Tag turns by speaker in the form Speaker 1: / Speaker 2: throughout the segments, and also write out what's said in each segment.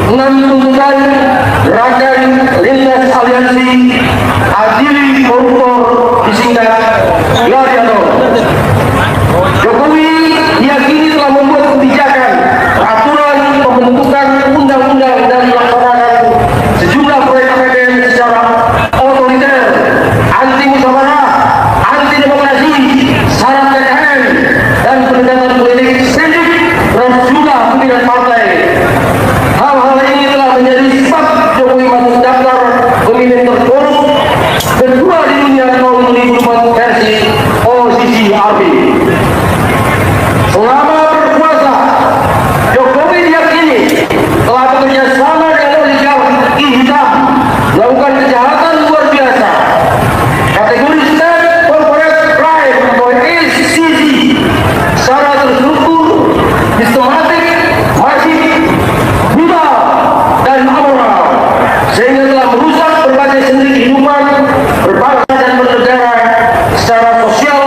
Speaker 1: 6 tuntutan Gerakan Lintas Aliansi Adili Koruptor disingkat Gladiator. Jokowi diyakini telah membuat kebijakan, peraturan, pembentukan undang-undang dan melaksanakan sejumlah proyek APBN secara otoriter, anti musyawarah, anti demokrasi, syarat PKN, dan pendekatan politik sendik terhadap jumlah pimpinan partai. Hal-hal ini telah menjadi sebab Jokowi masuk daftar pemimpin terkorup kedua di dunia tahun 2004 versi OCCRP. Selama berkuasa, Jokowi diyakini telah bekerja sama dengan oligarki hitam melakukan kejahatan luar biasa. Kategori State Corporate Crime atau SCC secara terstruktur, sistematik, masif, brutal, dan amoral, sehingga telah merusak berbagai sendi kehidupan berbangsa dan bernegara secara sosial,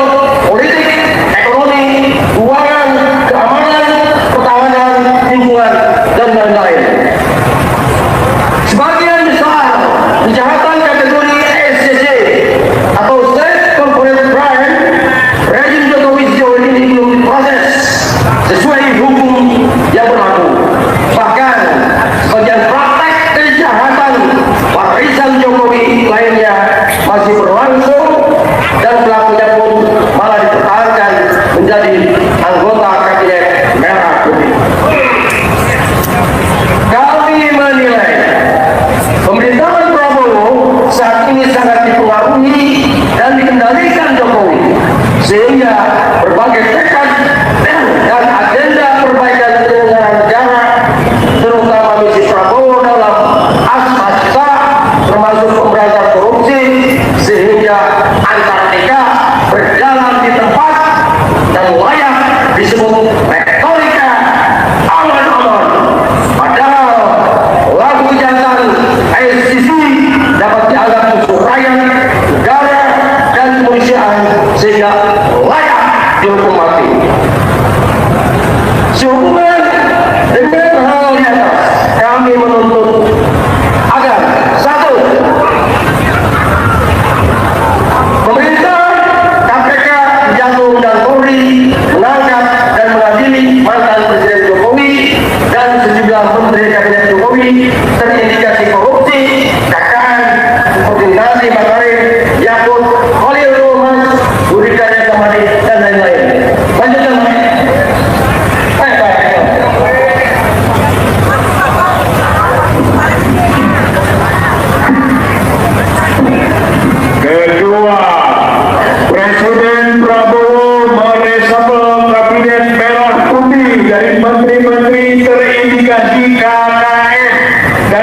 Speaker 1: politik, ekonomi, keuangan, keamanan, pertahanan, lingkungan, dan lain-lain. Sebagian besar kejahatan kategori SCC atau State Corporate Crime, rezim Jokowi sejauh ini belum diproses sesuai hukum yang berlaku. Bahkan sebagian praktek kejahatan warisan Jokowi lainnya masih berlangsung dan pelakunya pun malah dipertahankan menjadi anggota kabinet merah putih. Kami menilai pemerintahan Prabowo saat ini sangat dipengaruhi dan dikendalikan Jokowi, sehingga berbagai tekad dan agenda perbaikan penyelenggaraan negara, terutama misi Prabowo dalam aspek termasuk pemberantasan korupsi, sehingga Antartika berjalan di tempat dan layak disebut retorika aman-aman. Padahal lagu kejahatan SCC dapat dianggap musuh rakyat, negara, dan kepolisian, sehingga layak dihukum mati. Sehubungan dengan hal di atas, kami menuntut agar satu, pemerintah, KPK, Kejaksaan dan Polri menangkap dan mengadili mantan Presiden Jokowi dan sejumlah menteri kabinet Jokowi terindikasi korupsi, KKN, seperti Nazli Makarim, Yakut, Khalil Romas, Budi Karya Samadi, dan lain-lain. Lanjutkan, Pak.
Speaker 2: Kedua, Presiden Prabowo meresapel kabinet merah putih dari menteri-menteri terindikasi KKN dan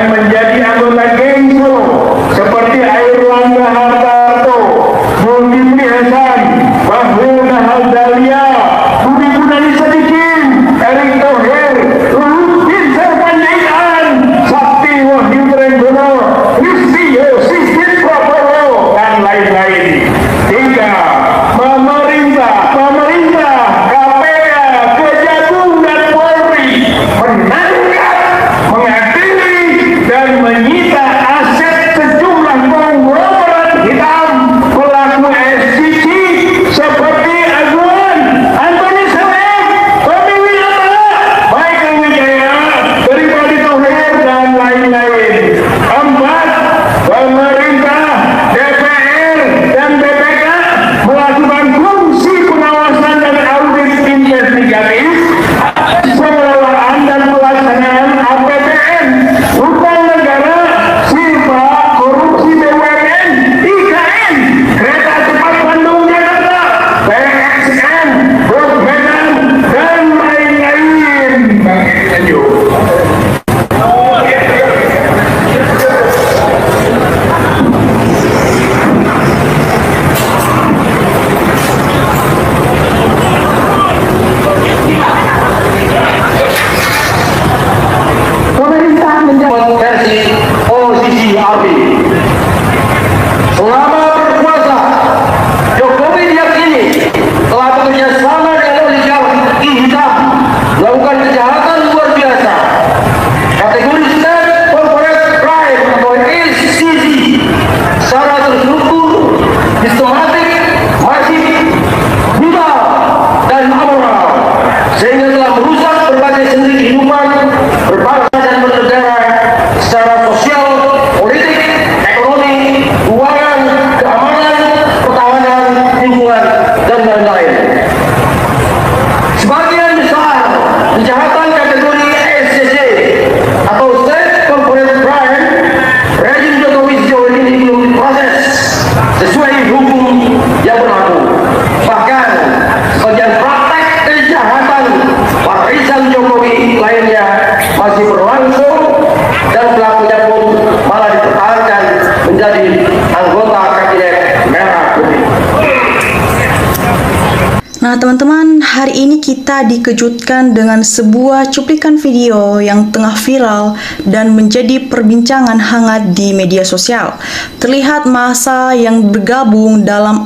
Speaker 3: ini kita dikejutkan dengan sebuah cuplikan video yang tengah viral dan menjadi perbincangan hangat di media sosial. Terlihat massa yang bergabung dalam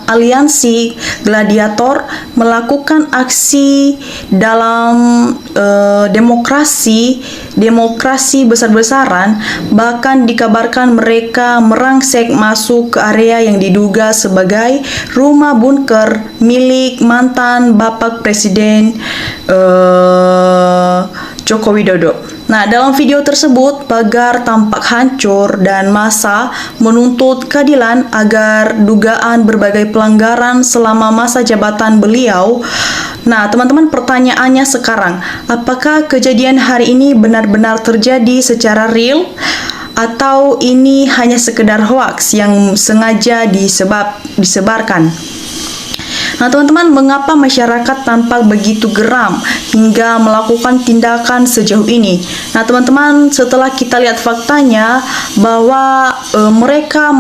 Speaker 3: aliansi gladiator melakukan aksi dalam demokrasi besar-besaran, bahkan dikabarkan mereka merangsek masuk ke area yang diduga sebagai rumah bunker milik mantan Bapak Presiden Joko Widodo. Nah, dalam video tersebut pagar tampak hancur dan massa menuntut keadilan agar dugaan berbagai pelanggaran selama masa jabatan beliau. Nah, teman-teman, pertanyaannya sekarang, apakah kejadian hari ini benar-benar terjadi secara real atau ini hanya sekedar hoaks yang sengaja disebarkan? Nah, teman-teman, mengapa masyarakat tampak begitu geram hingga melakukan tindakan sejauh ini? Nah, teman-teman, setelah kita lihat faktanya bahwa mereka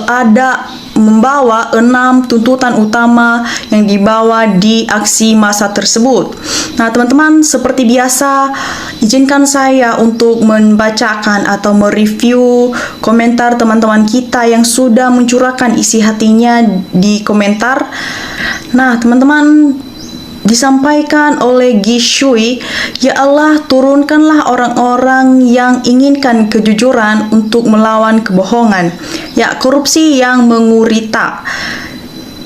Speaker 3: ada membawa 6 tuntutan utama yang dibawa di aksi massa tersebut. Nah, teman-teman, seperti biasa, izinkan saya untuk membacakan atau mereview komentar teman-teman kita yang sudah mencurahkan isi hatinya di komentar. Nah, teman-teman, disampaikan oleh Gishui, "Ya Allah, turunkanlah orang-orang yang inginkan kejujuran untuk melawan kebohongan, ya korupsi yang mengurita.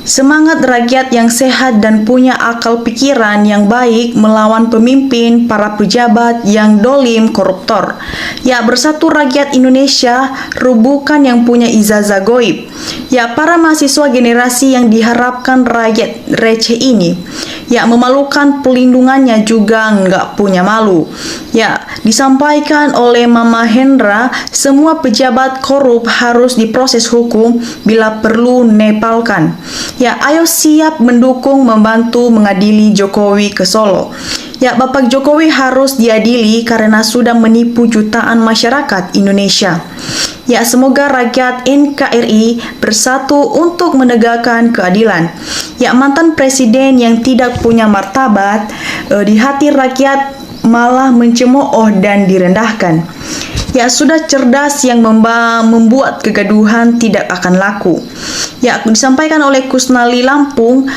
Speaker 3: Semangat rakyat yang sehat dan punya akal pikiran yang baik melawan pemimpin para pejabat yang dolim koruptor. Ya, bersatu rakyat Indonesia, rubuhkan yang punya ijazah goib. Ya, para mahasiswa generasi yang diharapkan rakyat receh ini. Ya, memalukan pelindungannya juga nggak punya malu. Ya, disampaikan oleh Mama Hendra, semua pejabat korup harus diproses hukum bila perlu nepalkan. Ya, ayo siap mendukung, membantu mengadili Jokowi ke Solo. Ya, Bapak Jokowi harus diadili karena sudah menipu jutaan masyarakat Indonesia. Ya, semoga rakyat NKRI bersatu untuk menegakkan keadilan. Ya, mantan presiden yang tidak punya martabat di hati rakyat malah mencemooh dan direndahkan. Ya, sudah cerdas yang membuat kegaduhan tidak akan laku. Ya, disampaikan oleh Kusnali Lampung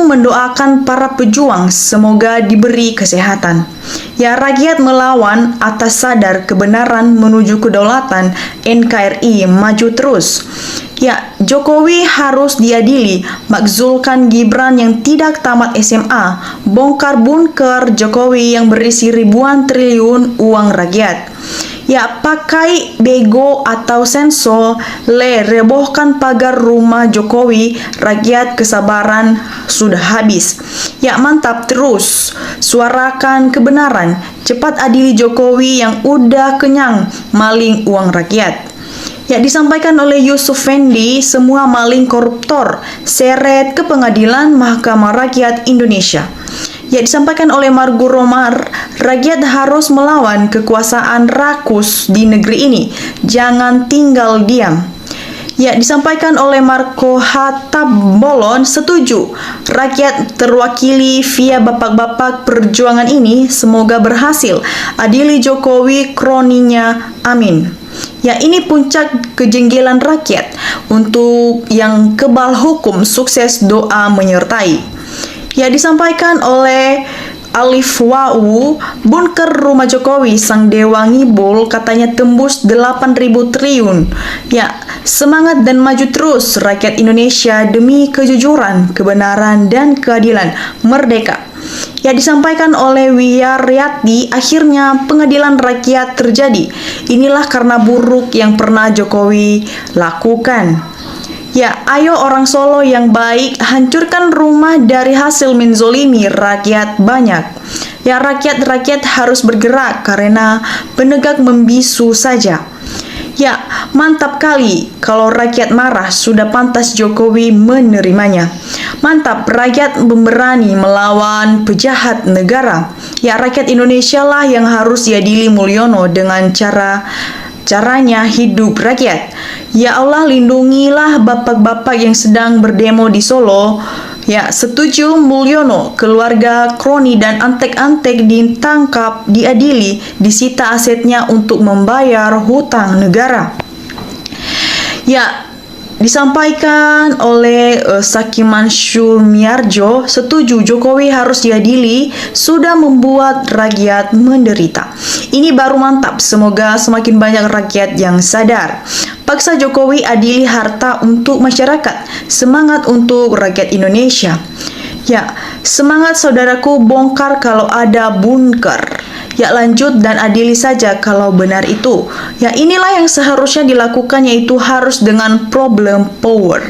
Speaker 3: mendoakan para pejuang semoga diberi kesehatan. Ya, rakyat melawan atas sadar kebenaran menuju kedaulatan, NKRI maju terus. Ya, Jokowi harus diadili, makzulkan Gibran yang tidak tamat SMA, bongkar bunker Jokowi yang berisi ribuan triliun uang rakyat. Ya, pakai bego atau senso, rebohkan pagar rumah Jokowi, rakyat kesabaran sudah habis. Ya, mantap terus, suarakan kebenaran, cepat adili Jokowi yang udah kenyang maling uang rakyat. Ya, disampaikan oleh Yusuf Fendi, semua maling koruptor, seret ke pengadilan Mahkamah Rakyat Indonesia. Ya, disampaikan oleh Margo Romar, rakyat harus melawan kekuasaan rakus di negeri ini, jangan tinggal diam. Ya, disampaikan oleh Marco Hatabbolon, setuju, rakyat terwakili via bapak-bapak perjuangan ini, semoga berhasil, adili Jokowi kroninya, amin. Ya, ini puncak kejenggelan rakyat, untuk yang kebal hukum sukses doa menyertai. Ya, disampaikan oleh Alif Wau, bunker rumah Jokowi sang dewa ngibul katanya tembus 8.000 triliun. Ya, semangat dan maju terus rakyat Indonesia demi kejujuran, kebenaran dan keadilan, merdeka. Ya, disampaikan oleh Wiyaryati, akhirnya pengadilan rakyat terjadi. Inilah karena buruk yang pernah Jokowi lakukan. Ya, ayo orang Solo yang baik, hancurkan rumah dari hasil menzolimi rakyat banyak. Ya, rakyat harus bergerak karena penegak membisu saja. Ya, mantap kali kalau rakyat marah, sudah pantas Jokowi menerimanya. Mantap, rakyat berani melawan pejahat negara. Ya, rakyat Indonesia lah yang harus diadili Mulyono dengan caranya hidup rakyat. Ya Allah, lindungilah bapak-bapak yang sedang berdemo di Solo. Ya, setuju Mulyono, keluarga Kroni dan antek-antek ditangkap, diadili, disita asetnya untuk membayar hutang negara. Ya, disampaikan oleh Sakiman Syulmiarjo, setuju Jokowi harus diadili, sudah membuat rakyat menderita. Ini baru mantap, semoga semakin banyak rakyat yang sadar. Paksa Jokowi adili harta untuk masyarakat, semangat untuk rakyat Indonesia. Ya, semangat saudaraku, bongkar kalau ada bunker. Ya, lanjut dan adili saja kalau benar itu. Ya, inilah yang seharusnya dilakukan, yaitu harus dengan problem power.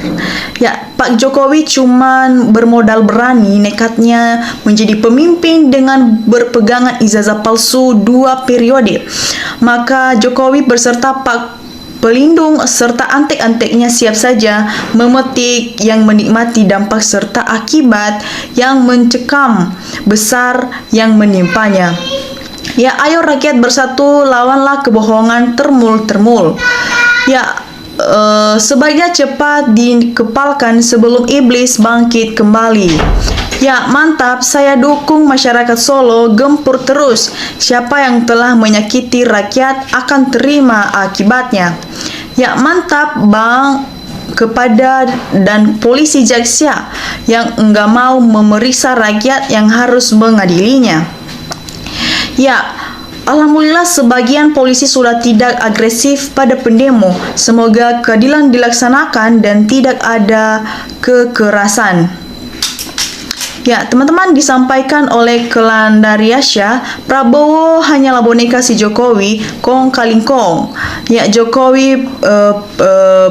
Speaker 3: Ya, Pak Jokowi cuman bermodal berani, nekatnya menjadi pemimpin dengan berpegangan ijazah palsu 2 periode. Maka Jokowi beserta Pak Pelindung serta antek-anteknya siap saja memetik yang menikmati dampak serta akibat yang mencekam besar yang menimpanya. Ya, ayo rakyat bersatu, lawanlah kebohongan termul-termul. Ya, sebaiknya cepat dikepalkan sebelum iblis bangkit kembali. Ya, mantap, saya dukung masyarakat Solo gempur terus. Siapa yang telah menyakiti rakyat akan terima akibatnya. Ya, mantap Bang, kepada dan polisi jaksa yang enggak mau memeriksa rakyat yang harus mengadilinya. Ya, alhamdulillah sebagian polisi sudah tidak agresif pada pendemo. Semoga keadilan dilaksanakan dan tidak ada kekerasan. Ya, teman-teman, disampaikan oleh Kelandariasya, Prabowo hanyalah boneka si Jokowi, kong kaling kong. Ya, Jokowi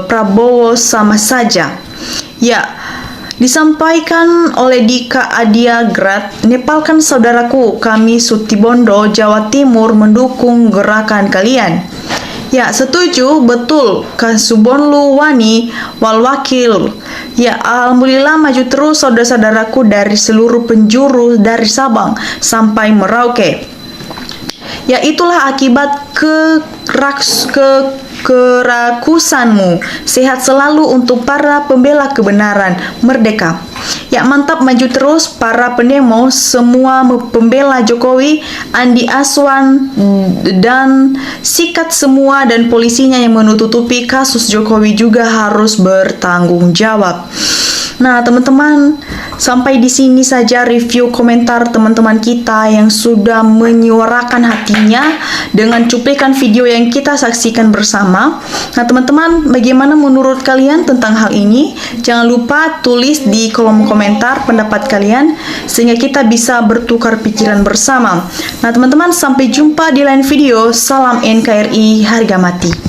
Speaker 3: Prabowo sama saja. Ya, disampaikan oleh Dika Adiagrat, Nepalkan saudaraku, kami Sutibondo, Jawa Timur mendukung gerakan kalian. Ya, setuju, betul, Kasubonlu Wani Walwakil. Ya, alhamdulillah maju terus saudara-saudaraku dari seluruh penjuru dari Sabang sampai Merauke. Ya, itulah akibat kerakusanmu. Sehat selalu untuk para pembela kebenaran, merdeka. Ya, mantap, maju terus para pendemo, semua pembela Jokowi, Andi Aswan dan sikat semua, dan polisinya yang menutupi kasus Jokowi juga harus bertanggung jawab. Nah, teman-teman, sampai di sini saja review komentar teman-teman kita yang sudah menyuarakan hatinya dengan cuplikan video yang kita saksikan bersama. Nah, teman-teman, bagaimana menurut kalian tentang hal ini? Jangan lupa tulis di kolom komentar pendapat kalian sehingga kita bisa bertukar pikiran bersama. Nah, teman-teman, sampai jumpa di lain video. Salam NKRI, harga mati.